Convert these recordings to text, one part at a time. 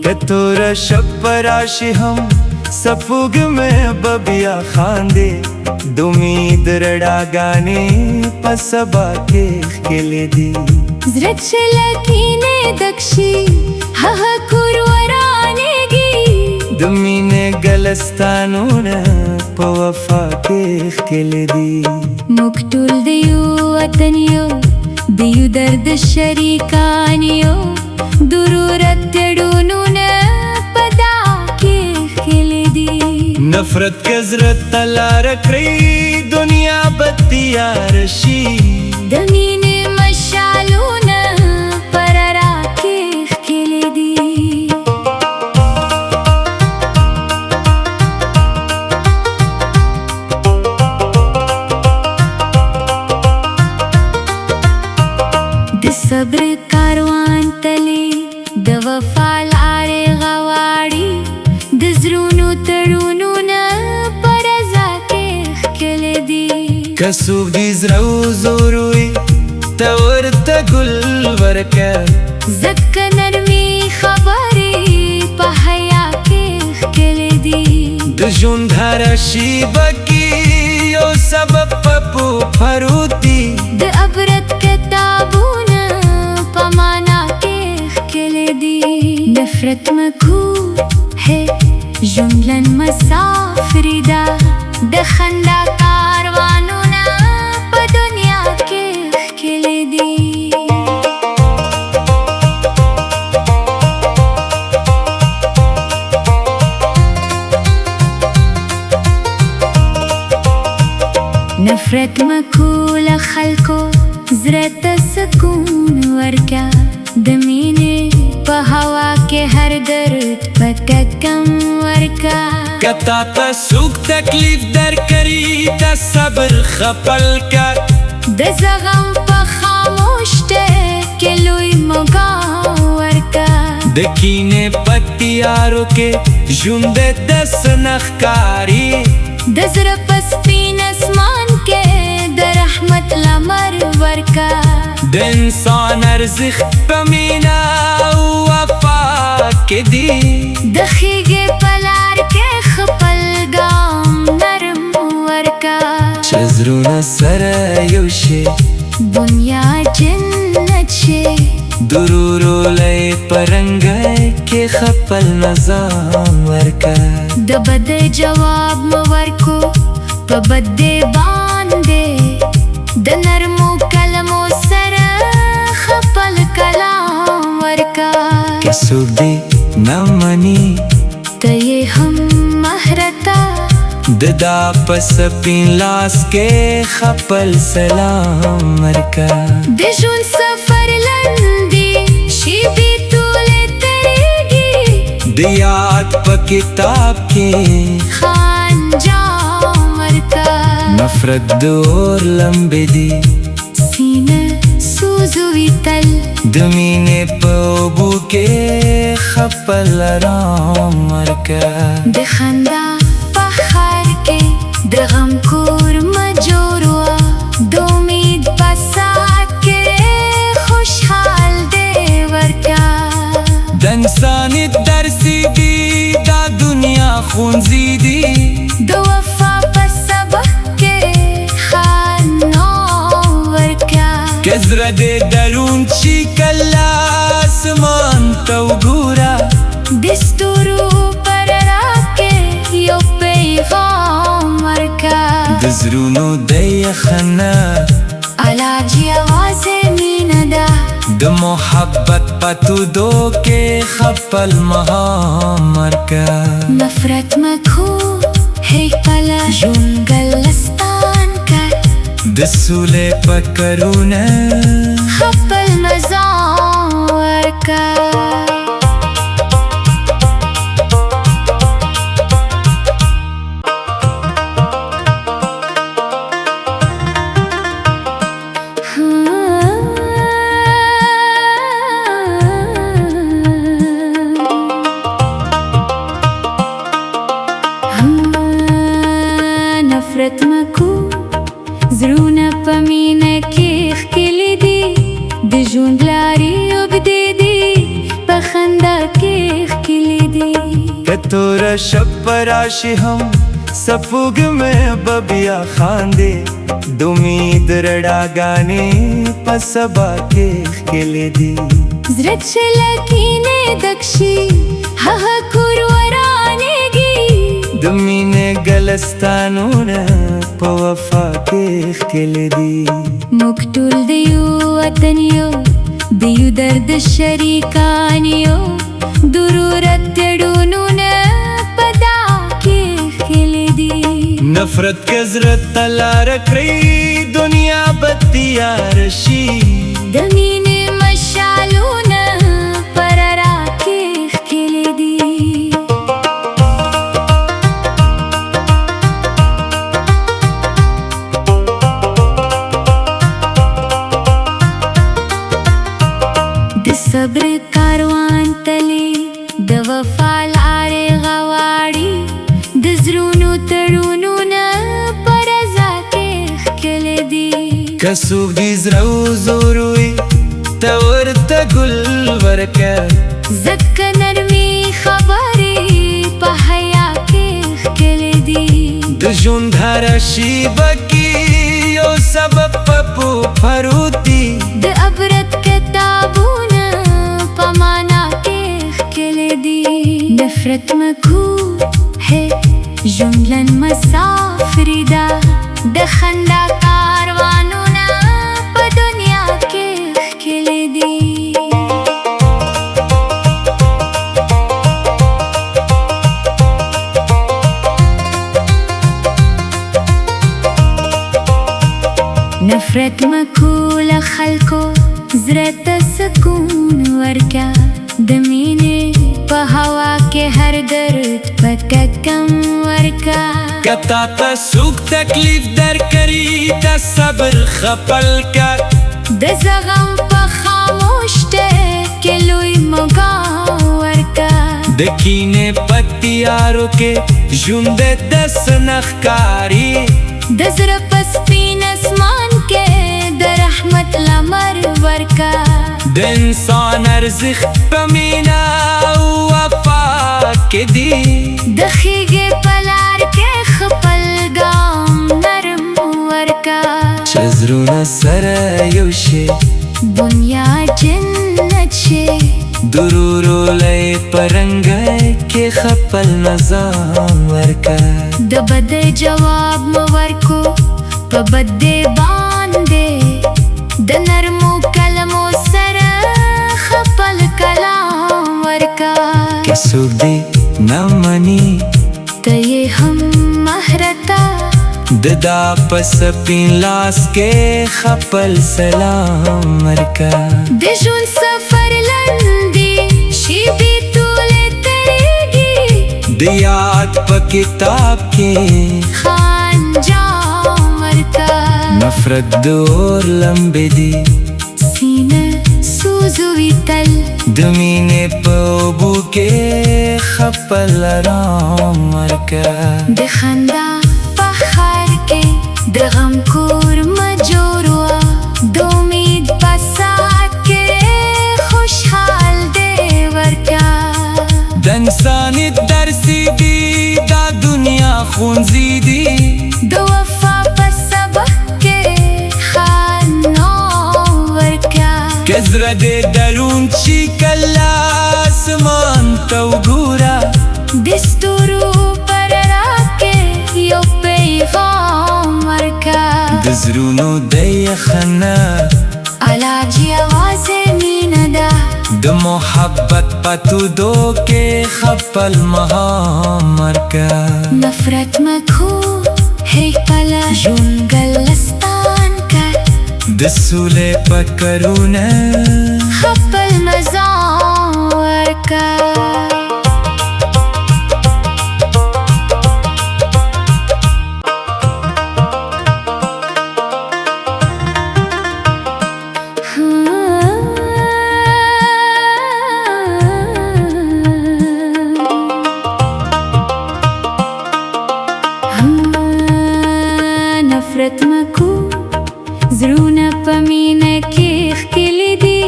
کتور شب راشی هم سپوږ مې ببیا خاندې د امید رڼاګانې په سبا کې ښکلې دي زړه چې لکینې ډک شي هغه کور ورانېږي د مینې ګلستانونه په وفا کې ښکلې دي موږ ټول د یو وطن یو د یو درد شریکان یو ضرورت تړونونه په دا کې ښکلې دي نفرت که زړه ته لاره کړي دنیا به تیار شي د مینې مشالونه په رڼا کې ښکلې دي د صبر کاروان تلي د وفا لارې غواړي د زړونو تړونونه په رضا کې ښکلې دي که څوک دې زړه وځوروي ته ورته ګل ورکړه ځکه نرمې خبرې په حیا کې ښکلې دي د ژوند هره شیبه کې یو سبب په پروتي د عبرت کتابونه په معنا کې ښکلې دي نفرت مکروه ہے جملن مسافری ده د خندا کاروانونه په دنیا کې ښکلې دي نفرت مکول خلکو زړه ته سکون ورکا د مینې په هوا کې هر درد پکه کم ورکا کتا ته څوک تکلیف درکړي ته صبر خپل کړه د زغم په خاموش کې لوی مقام ورکا د کینې په تیارو کې ژوند دس نه ښکاري د زړه په سپین اسمان کې د رحمت لمر ورکا د انسان ارزښت په مینه او وفا کې دی د ښېګې په لار کې خپل ګام نرم ورکا چې زړونه سره یو شي دنیا جنت شي درورولۍ په رنګۍ کې خپل نظام ورکا د بد جواب مو ورکو په بد باندې د نرمو کلمو سره خپل کلام ورکا که څوک دې نه مني ته یې هم مهرتا د دا په سپین لاس کې خپل سلام ورکا د ژوند سفر لنډي شېبې ټولې تېرېږي د یاد په کتاب کې ښه انجام ورکا نفرت د اور لمبې دي سینه سوزوي تل د مینې په اوبو کې خپل آرام ورکا د خندا په ښار کې د غم کور مجور وه د امید په ساعت کې خوشحال دی ورکا د انساني درسي دي دا دنیا ښوونځي دي د وفا په سبق کې ښه نوم ورکا که زړه دې دروند شي کله اسمان ته وګوره د ستورو په رڼا کې یو پیغام ورکا د زړونو د یخنه علاج یوازې مینه ده د محبت په تودو کې خپل مهام ورکا نفرت مکروه ہے کله ژوند ګلستان کا د سولې په کرونه خپل نظام ورکا نفرت مکو زړونه په مینه کې ښکلي دي د ژوند لارې اوږدې دي په تور شب پراشي هم سپوږ مې ببیا خاندې د امید رڼاګانې په سبا کې ښکلې دي زړه چې لکینې دکشي هغه کور ورانېږي د مینې ګلستانونه په وفا کې ښکلې دي موږ ټول د یو وطن یو د یو درد شریکان یو ضرورت تړونونه په دا کې ښکلې دي نفرت که زړه ته لاره کړئ دنیا به تیار شي د مینې مشالونه پر را کې ښکلې دي د صبر کاروان تلې د وفا لارې غواړي د زړونو تړونونه په رضا کې ښکلې دي که څوک دې زړه وزور وي ته ورته ګل ورکه ځکه نرمې خبرې په حیا کې ښکلې دي د ژوند هره شیبه کې یو سبب په پروت دي د عبرت کتابونه په معنا کې ښکلې دي نفرت مکروه ہے ژوندلن مسافري ده د خندا کاروانونه په دنیا کې ښکلې دي نفرت مکوله خلکو زړه ته سکون ورکا د مینې په هوا کې هر درد پکه کم ورکا که تا ته څوک تکلیف درکړي ته صبر خپل کا د زغم په خاموش کې لوی مقام ورکا د کینې په تیارو کې ژوند دس نه ښکاري د زړه په سپین اسمان کې د رحمت لمر ورکا د انسان ارزښت په مینه او وفا کې دی د ښېګې په لار کې خپل ګام نرم ورکا چې زړونه سره یو شي دنیا جنت شي درورولۍ په رنګۍ کې خپل نظام ورکا د بد جواب مو ورکو په بد باندې د نرمو کلمو سره خپل کلام ورکا که څوک دې نه مني ته یې هم مهرتا د دا په سپین لاس کې خپل سلام ورکا د ژوند سفر لنډي شیبې ټولې تېرېږي د یاد په کتاب کې خانجام ورکا نفرت د اور لمبې دي سینه سوزوي تل د مینې په اوبو کې خپل آرام ورکا د خندا په ښار کې د غم کور مجور وه د امید په ساعت کې خوشحال دې ورکا د انسانیت درسي دي دا دنیا ښوونځي دي د وفا په سبق کې ښه نوم ورکا که زړه دې دروند شي کله اسمان ته وګوره د ستورو پر را کې یو پیغام ورکا د زړونو د یخنه علاج یوازې مینه ده د محبت په تودو کې خپل مهام ورکا نفرت مکروه ہے کله ژوند ګلستان کړ د سولې په کرونه خپل نظام ورکا نفرت مکو زړونه په مینه کې ښکلي دي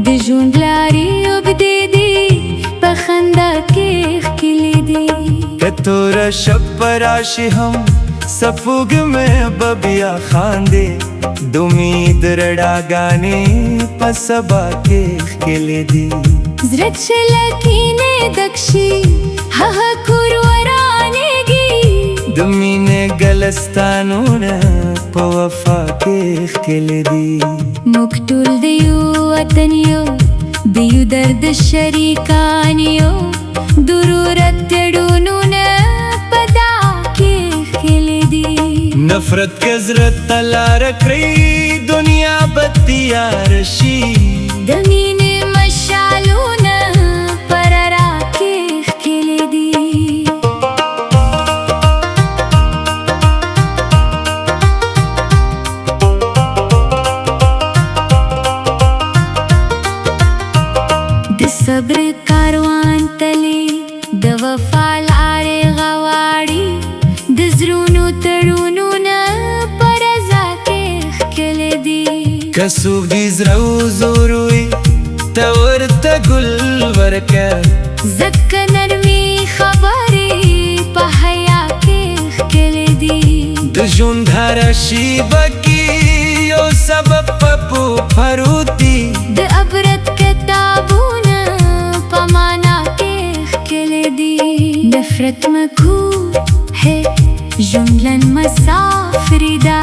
د ژوند لارې اوږدې دي په کتور شب پراشی هم سپوږ مې ببیا خاندې د امید رڼاګانې په سبا کې ښکلې دي زړه چې لکینې دکشي هغه کور ورانېږي د مینې ګلستانونه په وفا کې ښکلې دي موږ ټول د یو وطن یو د یو درد شریکان یو ضرورت تړونونه په دا کې ښکلې دي نفرت که زړه ته لاره کړي دنیا به تیار شي د مینې مشالونه پر را کې ښکلې دي د صبر کاروان تلي د وفا لارې غواړي د زړونو تړونونه په رضا کې ښکلې دي که څوک دې زړه وزور وي ته ورته ګل ورکه ځکه نرمې خبرې په حیا کې ښکلې دي د ژوند هره شیبه کې یو سبب په پروتي د عبرت کتابونه په معنا کې ښکلې دي نفرت مکروه ہے جملن مسافری دا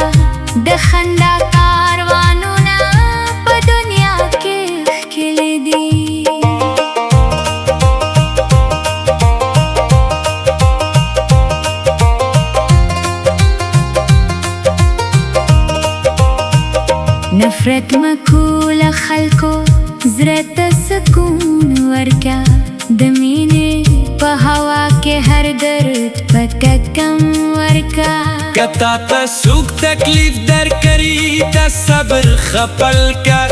د خندا کاروانونه په دنیا کې ښکلې دي نفرت مکول خلکو زړه ته سکون ورکا د مینې په هوا کې هر درد پکې کم ورکا کتا ته څوک تکلیف درکړي ته صبر خپل کا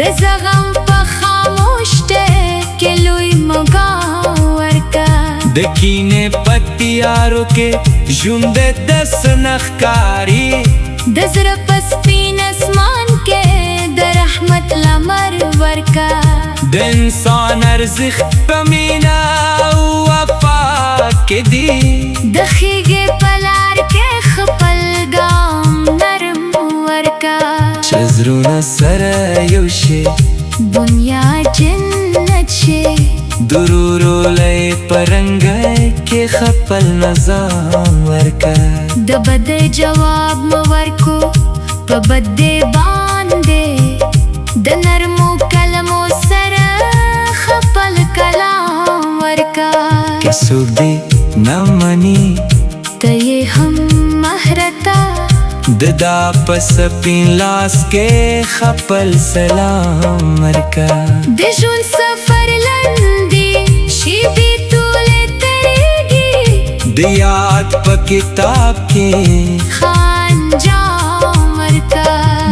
د زغم په خاموش کې لوی مقام ورکا د کینې پتیارو کې ژوند د سنخکاری د زړه په سپین اسمان کې د رحمت لمر ورکا د انسان ارزښت په مینا او وفا کې دی د ښېګې په لار کې خپل ګام نرم ورکا چې زړونه سره یو شي دنیا جنت شي درورو لای پرنګای کې خپل نظام ورکا د بد جواب مو ورکو په بد باندې د نرمو کلمو سره خپل کلام ورکا که څوک دې نه مني ته یې هم مهرتا د دا په سپین لاس کې خپل سلام ورکا د ژوند سفر لنډي شیبې ټولې تېرېږي د یاد په کتاب کې خانجام ورکا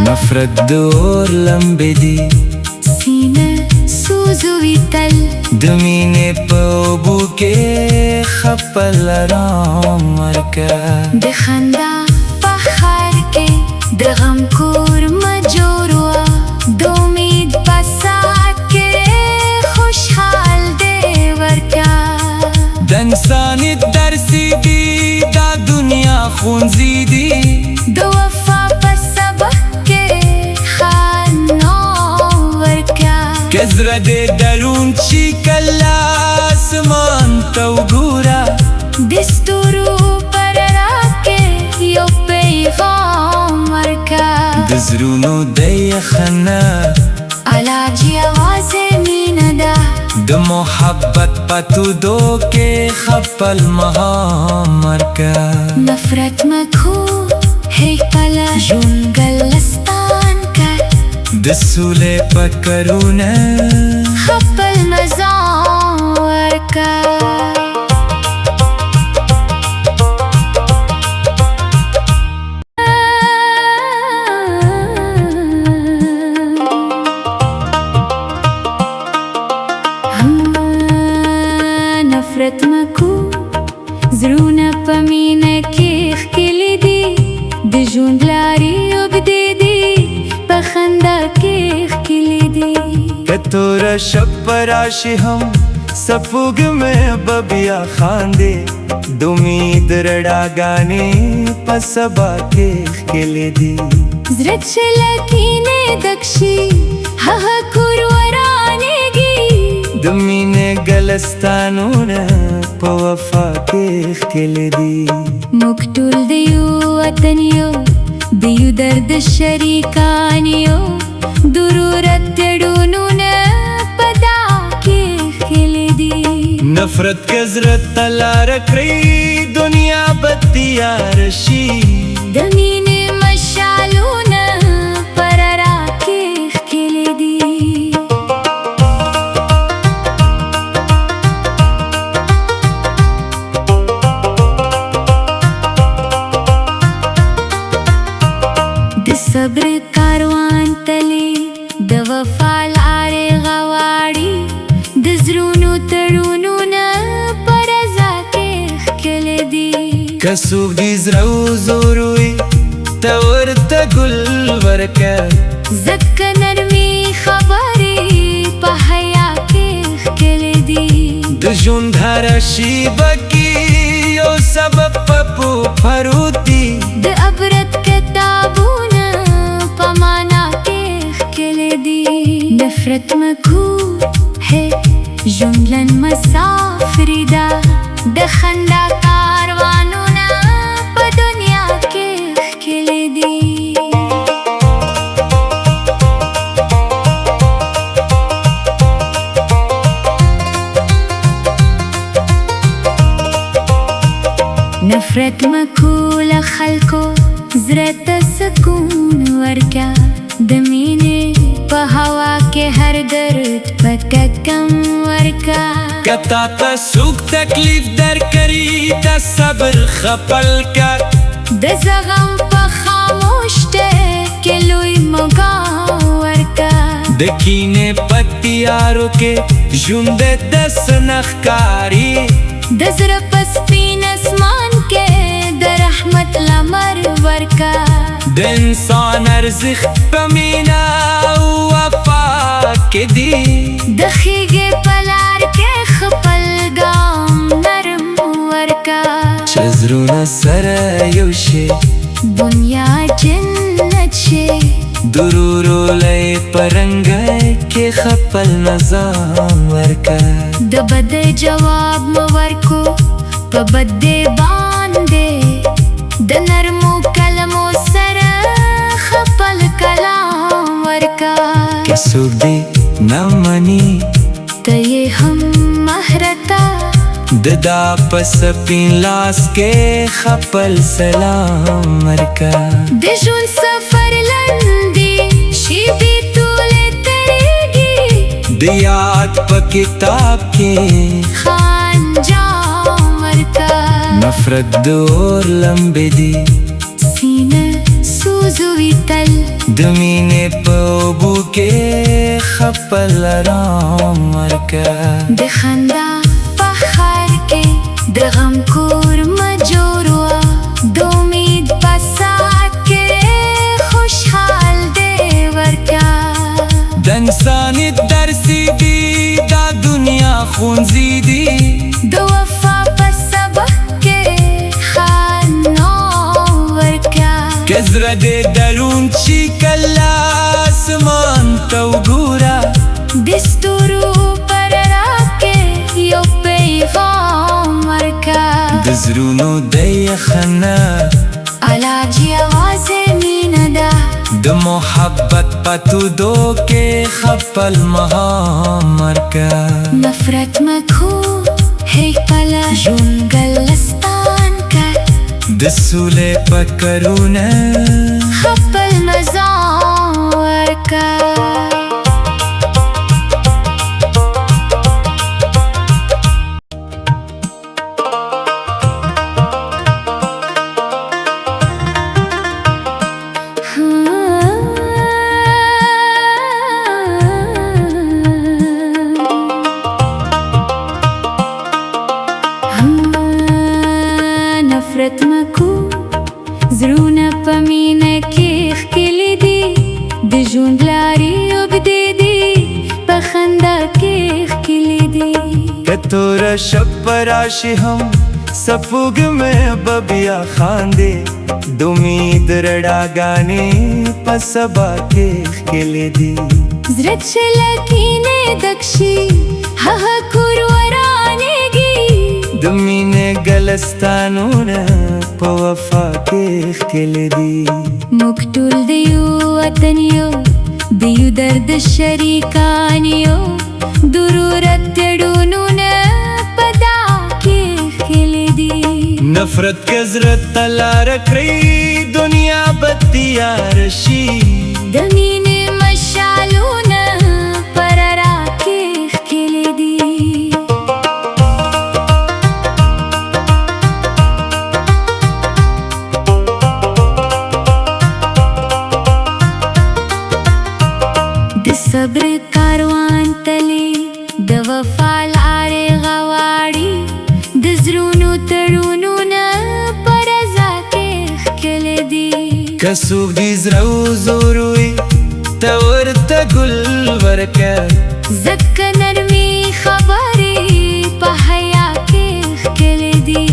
نفرت د اور لمبې دي سینه سوزوي تل د مینې په اوبو کې خپل آرام ورکا د خندا په ښار کې د غم کور مجور وه د امید په ساعت کې خوشحال دې ورکا د انسانیت درسي دي دا دنیا ښوونځي دي د وفا په سبق کې ښه نوم ورکا که زړه دې دروند شي کله اسمان ته وګوره د ستورو پر را کې یو پیغام ورکا د زړونو د یخنه علاج یوازې مینه ده د محبت پتودو کې خپل مهام ورکا نفرت مکروه ہے کله ژوند ګلستان کړ د سولې پکرونه خپل نظام ورکا نفرت مکو زړونه په مینه کې ښکلې دي د ژوند لارې اوږدې دي په خندا کې ښکلې دي که توره شب پراشي هم सपूग में बबिया खांदे दुमीद रडागाने पसबा के खेले दी zrečelakine dakshi haha kurwaranegi दुमीने गलस्तानून पवफा के खेले दी muktul diyu ataniyo diyu dard sharikaniyo dururat tedununa pada ke khele di नफरत कजरत तलार करी दुनिया बत्तिया रशी damine mashaluna parara ke khele di د صبر کاروان تلی د وفا لارې غواړي د زړونو تړونو نه په رضا کې ښکلې دي کسوب دی زرو زوروی تورته گل ورکه ځکه نرمي خبرې په حیا کې ښکلې دي د ژوند هره شیبه کې یو سبب پپو پروتی د عبرت کتابونه په معنا کې ښکلې دي نفرت مکروه ہے ژوندلن مسافري ده د خندا کاروانونه په دنیا کې ښکلې دي نفرت مکول خلکو زړه ته سکون ورکا د مینې په هوا کې هر درد پکې کم ورکا کتا تا سوک تکلیف در کری تا صبر خپل کا د زغم په خاموش ته کې لوی موقع ورکا د کینې پتیارو کې ژوند د سنخکاری د زړه په سپین اسمان کې د رحمت لمر ورکا د انسان ارزښت په مینا او وفا کې دی د خیګې په لار کې خپل ګام نرم ورکا چې زړونه سره یو شي دنیا جنت شي درورو لای پرنګ کې خپل نظام ورکا د بد جواب مو ورکو په بد باندې د نرمو کلمو سره خپل کلام ورکا کسوب دی نمانی ته یې هم مهرتا د دا پس پین لاس کې خپل سلام ورکا د ژوند سفر لنډي شي بیتولې تیریږي د یاد په کتاب کې خان جام ورکا نفرت د اور لمبې دی سینه سوزوي تل د مینې په اوبو کې خپل آرام ورکا د خندا په ښار کې د غم کور مجور وه د امید په ساعت کې خوشحال دی ورکا د انسانیت درسي دی دا دنیا ښوونځي دی د وفا په سبق کې ښه نوم ورکا که زړه دې دروند شي کله اسمان ته وګوره د ستورو په رڼا کې یو پیغام ورکا د زړونو د یخنه علاج یوازې مینه ده د محبت پتودو کې خپل مهام ورکا نفرت مکروه ہے کله ژوند ګلستان کا د سولې پکرونه خپل نظام ورکا نفرت مکو زړونه په مینه کې ښکلي دي د ژوند لارې شب پراشی هم سپوږ مې ببیا خاندې د امید رڼاګانې په سبا کې ښکلې دي زړه چې له کینې ډک شي هغه کور ورانېږي د مینې ګلستانونه په وفا کې ښکلې دي موږ ټول د یو وطن یو د یو درد شریکان یو ضرورت تړونونه په دا کې ښکلې دي نفرت کے زړه ته لاره کړئ دنیا به تیار شي د مینې مشالونه پر را کې ښکلې دي د صبر کاروان تلي د وفا لارې غواړي د زړونو تړونونه په رضا کې ښکلې دي که څوک دې زړه وځوروي ته ورته ګل ورکه ځکه نرمي خبرې په حیا کې ښکلې دي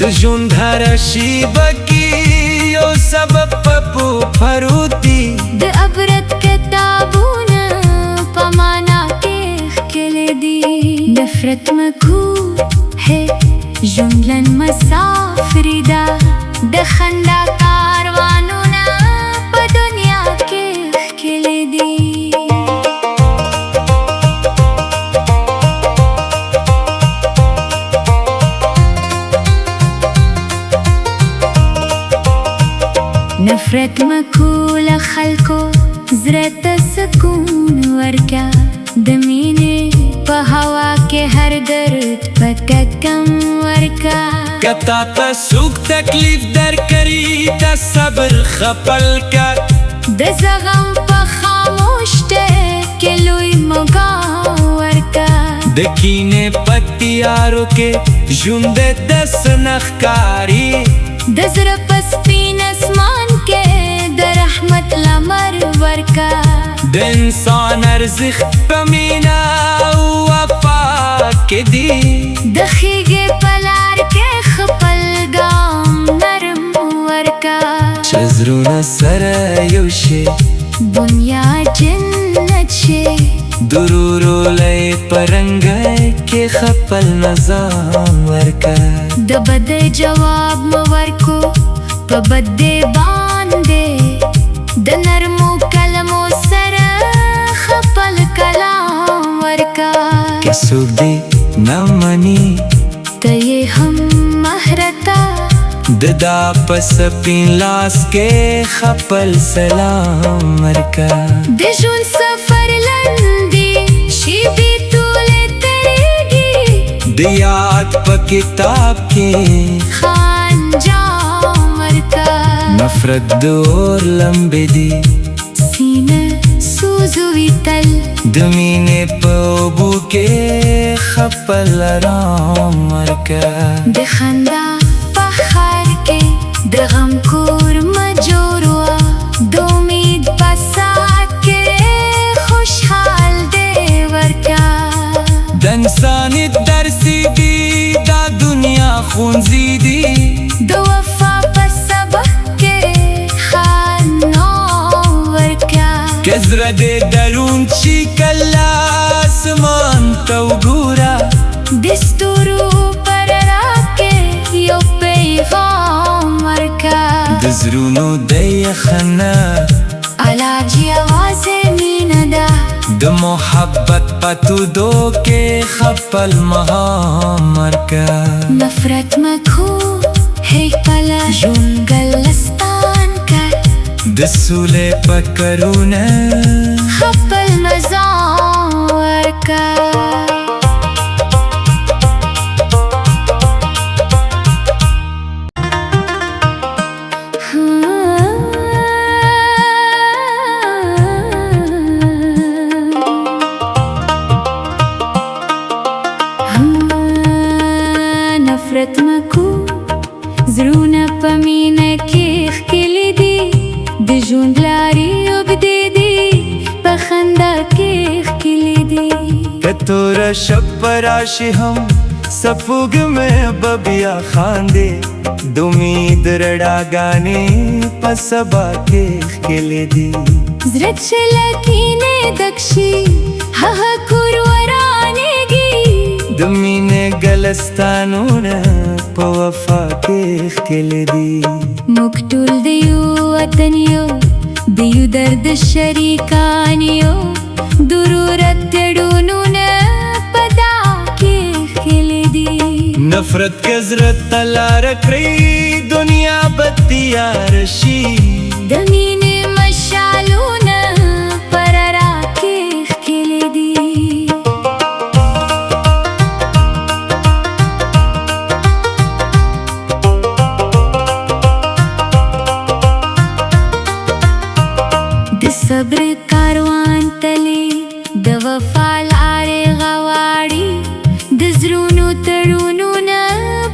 د ژوند هره شیبه کې یو سبب په پروت دی د عبرت کتابونه په معنا کې ښکلې دي نفرت مکروه ہے ژوندلن مسافري ده د خندا کاروانونه په دنیا کې ښکلې دي نفرت مکوله خلکو زړه ته سکون ورکا د مینې په هوا کې هر درد پکه کم ورکا کتا ته څوک تکلیف درکړي ته صبر خپل کا د زغم په خاموش کې لوی مقام ورکا د کینې په تیارو کې ژوند دس نښکاري د زړه په سپین اسمان کې د رحمت لمر ورکا د انسان ارزښت په مینا او وفا کې دی د ښېګې په لار کې خپل ګام نرم ورکا چې زړونه سره یو شي دنیا جنت شي درورو لای پرنګای کې خپل نظام ورکا د بد جواب مو ورکو په بد باندې د نرمو کلمو سره خپل کلام ورکا که څوک دې نه مني ته یې هم مهرتا د دا په سپین لاس کې خپل سلام ورکا د ژوند سفر لنډي شیبې ټولې تېرېږي د یاد په کتاب کې خانجام ورکا نفرت د اور لمبې دي سینه سوزوي تل د مینې په اوبو کې خپل آرام ورکا د خندا په ښار کې د غم کور مه جوړوه د امید په ساعت کې خوشحال دې ورکا د انسانیت درسي دي دا دنیا ښوونځي دي د وفا په سبق کې ښه نوم ورکا که زړه دې دروند شي کله اسمان ته وګوره د ستورو پر را کې یو پیغام ورکا د زړونو د یخنه علاج یوازې مینه ده د محبت پتودو کې خپل مهام ورکا نفرت مکروه ہے کله ژوند ګلستان کا د سولې په کرونه خپل نظام ورکا نفرت مکو زړونه په مینه کې ښکلې دي د ژوند لارې اوږدې دي په خندا کې ښکلې دي که توره شب پراشي هم सपुग में बबिया खांदे दुमीद रडागाने पसबा के खेले दी zrachelakine dakshi haha kurwaranegi दुमीने गलस्तानून पवफा के खेले दी muktul diyu ataniyo diyu dard sharikaniyo dururatedununa pada ke khile di नफरत कजरत तला रखी दुनिया बत्तिया रशी damine mashaluna parara ke khile di د صبر کاروان تلی د وفا لارې غواړي د زړونو تړونو نه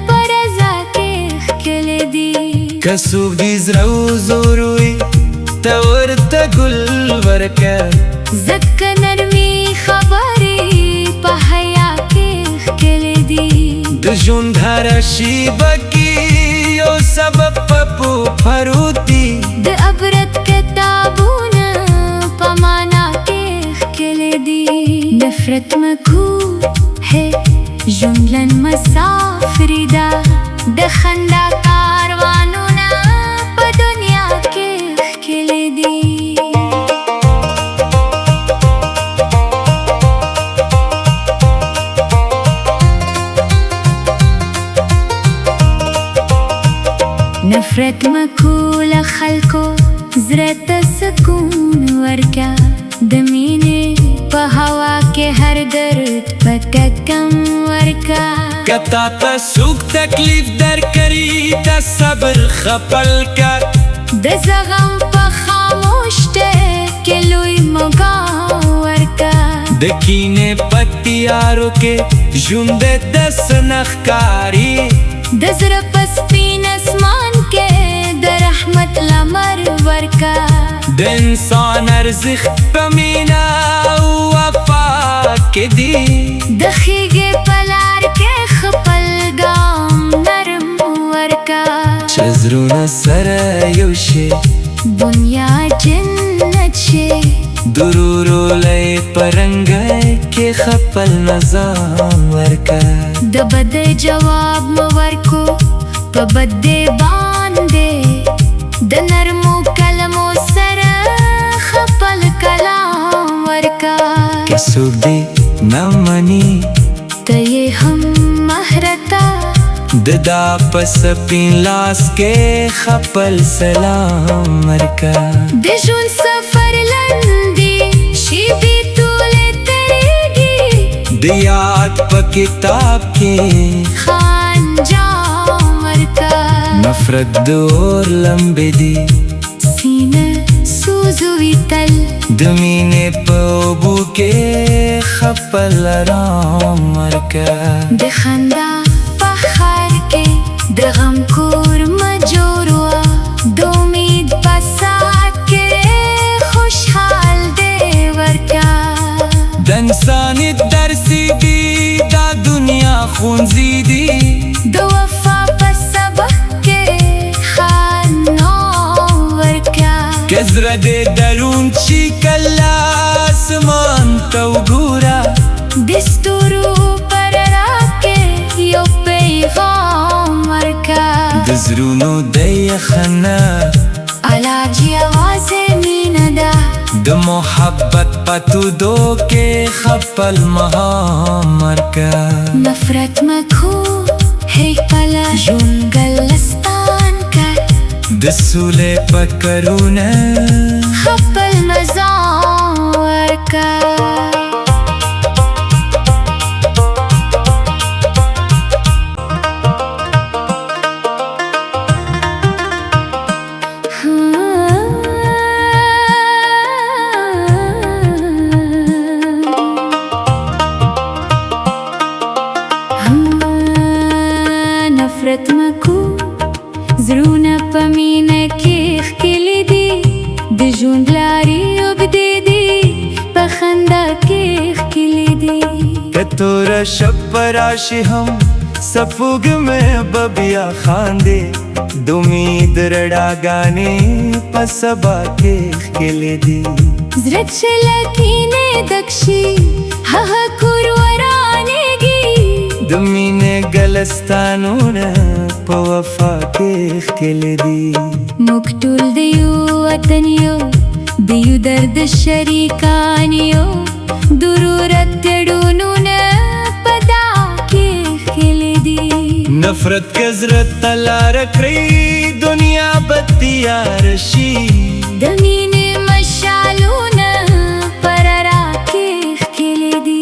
په رضا کې ښکلې دي کسوب دی زرو زوروي تورته گل ورکه ځکه نرمي خبرې په حیا کې ښکلې دي د ژوند هره شیبه کې یو سبب پپو پروتي د عبرت کتابونه په معنا کې ښکلې دي نفرت مکروه ہے جملن مسافری دا د خندا کاروانونه په دنیا کې ښکلې دي نفرت مکوله خلکو زړه ته سکون ورکا د مینې په هوا کې هر درد پته کم ورکا کتا تا سوک تکلیف در کری تا صبر خپل کر د زغم په خاموش ته کې لوی مقام ورکا د کینې پتیارو کې ژوند دس نخکاری د زړه په سپین اسمان کې د رحمت لمر ورکا د انسان ارزښت په مینا او وفا کې دی د ښېګې په لار کې خپل ګام نرم ورکا چې زړونه سره یو شي دنیا جنت شي درورو لای پرنګای کې خپل نظام ورکا د بد جواب مو ورکو په بد باندې د نرمو کلمو سره خپل کلام ورکا کڅوګ دی نمانی ته یې هم مهرتا د دا پس پین لاس کې خپل سلام ورکا د ژوند سفر لنډي شي بیتولې تیریږي د یاد په کتاب کې خان جام ورکا نفرت د اور لمبې دی سینه سوزوي تل د مینې په اوبو کې خپل آرام ورکا د خندا په خار کې د غم کور مجور وا د امید په سات کې خوشحال دی ورکا د انسانیت درسي دی دا دنیا خونځي دی د وفا په سبق کې خانو ورکا کزره دې درون چې کله اسمان ته وګوره د ستورو پر راکې یو پیغام ورکا د زړونو د یخنه علاج یوازې مینه ده د محبت پتو دو کې خپل مهام ورکا نفرت مکو ہے کلا ژوند ګلستان کړ د سولې پکرونه خپل مزا ورکا نفرت مکو زړونه په مینه کې ښکلي دي د ژوند لارې اوږدې دي په خندا کې ښکلي دي که तोरा शब पराशी हम सफुग में बबिया खांदे दुमीद रडागाने पसबा के खिलेदी zrachlakine dakshi haha kurwaranegi दुमीने गलस्तानूना पवफा के खिलेदी मुक्तुल दियो अतनियो दियो दर्द शरीकानियो दुरूरत्तडूनुना पदा के खिलेदी नफरत कजरत तला रख रही दुनिया बत्तिया रशी दमीने मशालूना पररा के खिलेदी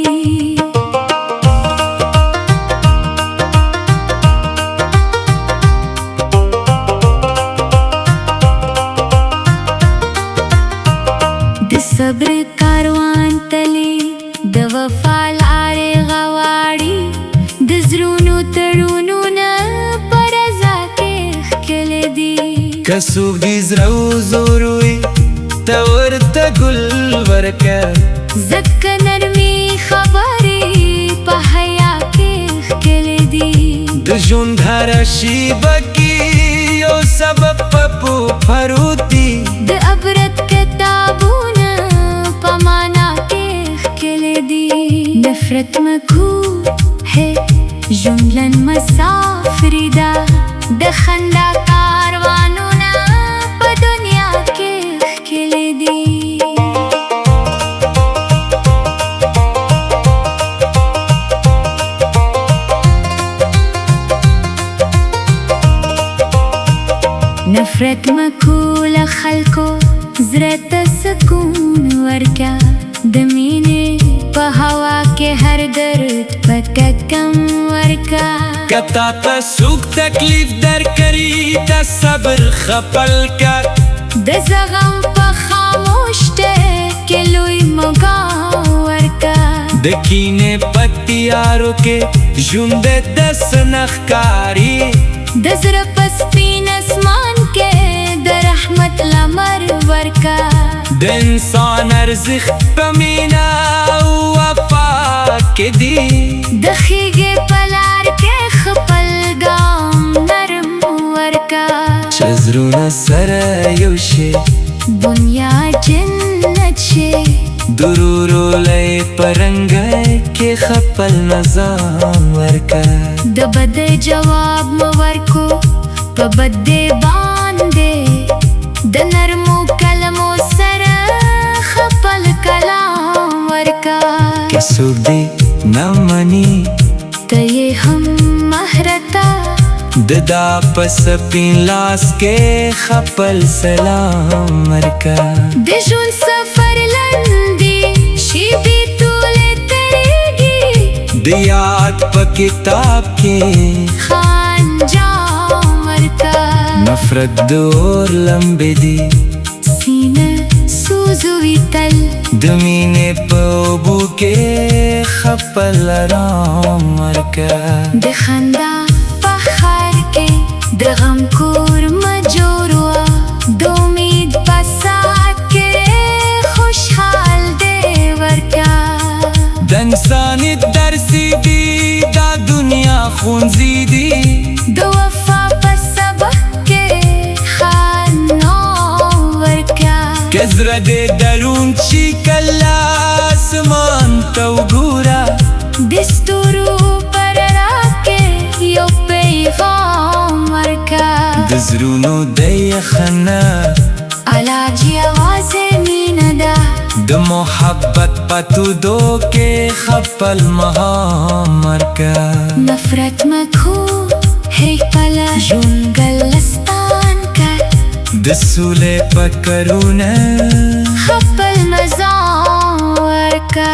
सब्र कारवान तले द वफाल आरे गवाड़ी द ज़रूनु तड़ूनु न परज़ा के खिलेदी कसूब दी ज़राऊ ज़ोरुई तवर तगुल वरका ज़क्क नरमी खबरी पहया के खिलेदी दुजुन धारा शीबकी यो सब पप्पू फरूती द अबरत किताबून पमाना के खिलेदी नफरत मखू है जुमलन मसाफरिदा द खंदा कारवानूना प दुनिया के खिलेदी नफरत मखूल खलको ज़रत सुकून वरका दमीने पहवा के हर दर्द पका कम वरका कता तसुक तकलीफ दर करी ता सब्र खपल का द ज़गम प खामोश ते के लुई मगा वरका दकीने पत्तियारों के जुंदे दस नखकारी द ज़र पस्तीन आसमान के द रहमत लमर वरका द इंसान अर्ज़िख पमीना वफा के दी द खीगे पलार के खपल गाम नरम वरका चज़रूना सरायुशे दुनिया जन्नत शे दुरूरो लय परंग के खपल नज़ाम वरका द बदे जवाब मवरको प बदे बांदे द नरमो कलमो सर खपल कलाम वरका के सुदी नमनी तये हम महरता ददा पसपिन लास के खपल सलाम वरका दिजुन सफर लंदी शीबी तूले तरेगी दियात प किताब के खान जाम वरका नफरत दूर लंबे दी सीने सूजुवी तल दमीने पबू के खपल राम वरका द खंदा पहाड़ के द गमखोर मजोरुआ द उम्मीद पसात के खुशहाल देवर का दंसानी दरसी दी दा दुनिया खूंजी दी द वफा पसबक के खानोवर का कज़रा दे दरून ची कल्ला आसमान तवगूरा दिस्तुरु पर राके यो पैगाम वरका दज़रूनो दय खना अलाजी आवाज़े मीनदा द मोहब्बत पतू दो के खपल महामर का नफरत मखू है पला जुन गलस्तान का दसूले पकरूना खपल मज़ावर का